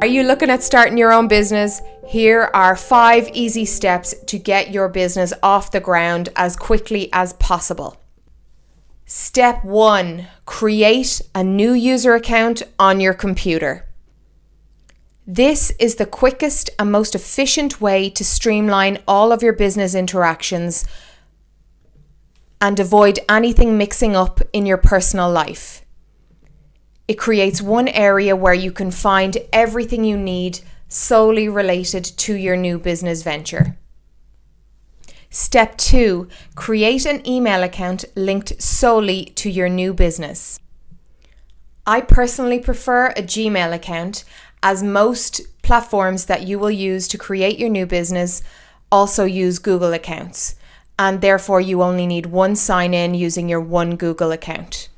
Are you looking at starting your own business? Here are 5 easy steps to get your business off the ground as quickly as possible. Step 1, create a new user account on your computer. This is the quickest and most efficient way to streamline all of your business interactions and avoid anything mixing up in your personal life. It creates one area where you can find everything you need solely related to your new business venture. Step 2, create an email account linked solely to your new business. I personally prefer a Gmail account, as most platforms that you will use to create your new business also use Google accounts, and therefore you only need one sign-in using your one Google account.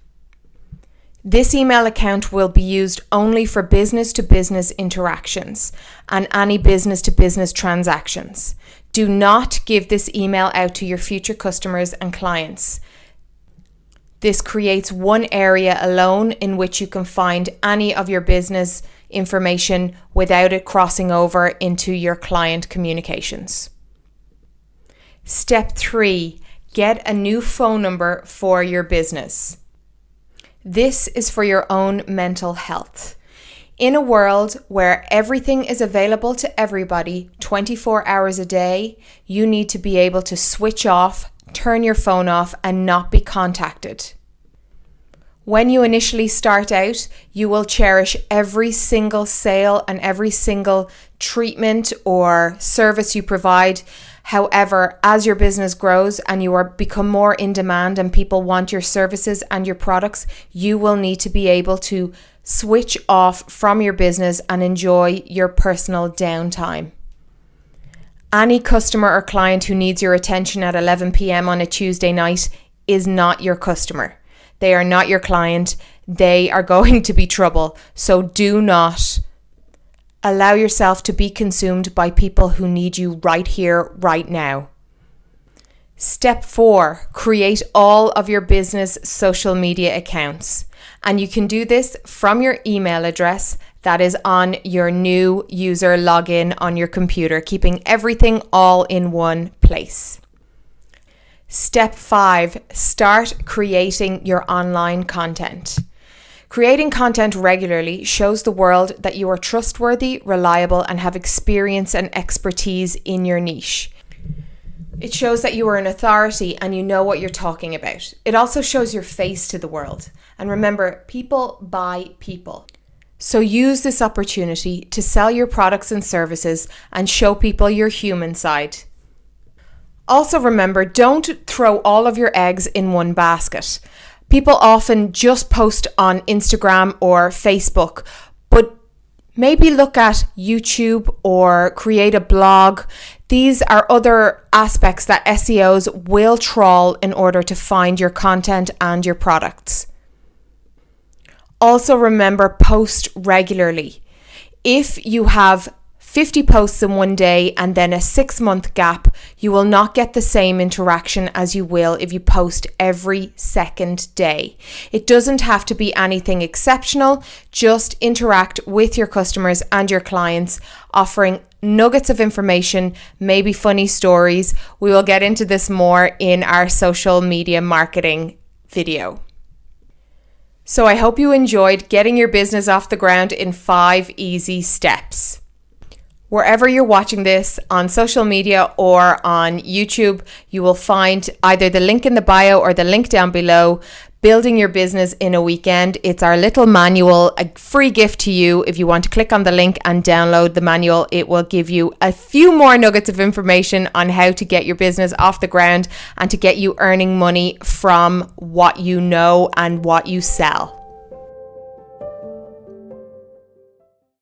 This email account will be used only for business-to-business interactions and any business-to-business transactions. Do not give this email out to your future customers and clients. This creates one area alone in which you can find any of your business information without it crossing over into your client communications. Step 3, get a new phone number for your business. This is for your own mental health. In a world where everything is available to everybody 24 hours a day, you need to be able to switch off, turn your phone off, and not be contacted. When you initially start out, you will cherish every single sale and every single treatment or service you provide. However, as your business grows and you become more in demand and people want your services and your products, you will need to be able to switch off from your business and enjoy your personal downtime. Any customer or client who needs your attention at 11 p.m. on a Tuesday night is not your customer. They are not your client. They are going to be trouble. So do not allow yourself to be consumed by people who need you right here, right now. Step 4, create all of your business social media accounts. And you can do this from your email address that is on your new user login on your computer, keeping everything all in one place. Step 5, start creating your online content. Creating content regularly shows the world that you are trustworthy, reliable, and have experience and expertise in your niche. It shows that you are an authority and you know what you're talking about. It also shows your face to the world. And remember, people buy people. So use this opportunity to sell your products and services and show people your human side. Also remember, don't throw all of your eggs in one basket. People often just post on Instagram or Facebook, but maybe look at YouTube or create a blog. These are other aspects that SEOs will trawl in order to find your content and your products. Also remember, post regularly. If you have 50 posts in one day and then a 6-month gap, you will not get the same interaction as you will if you post every second day. It doesn't have to be anything exceptional. Just interact with your customers and your clients, offering nuggets of information, maybe funny stories. We will get into this more in our social media marketing video. So I hope you enjoyed getting your business off the ground in 5 easy steps. Wherever you're watching this, on social media or on YouTube, you will find either the link in the bio or the link down below, Building Your Business in a Weekend. It's our little manual, a free gift to you. If you want to click on the link and download the manual, it will give you a few more nuggets of information on how to get your business off the ground and to get you earning money from what you know and what you sell.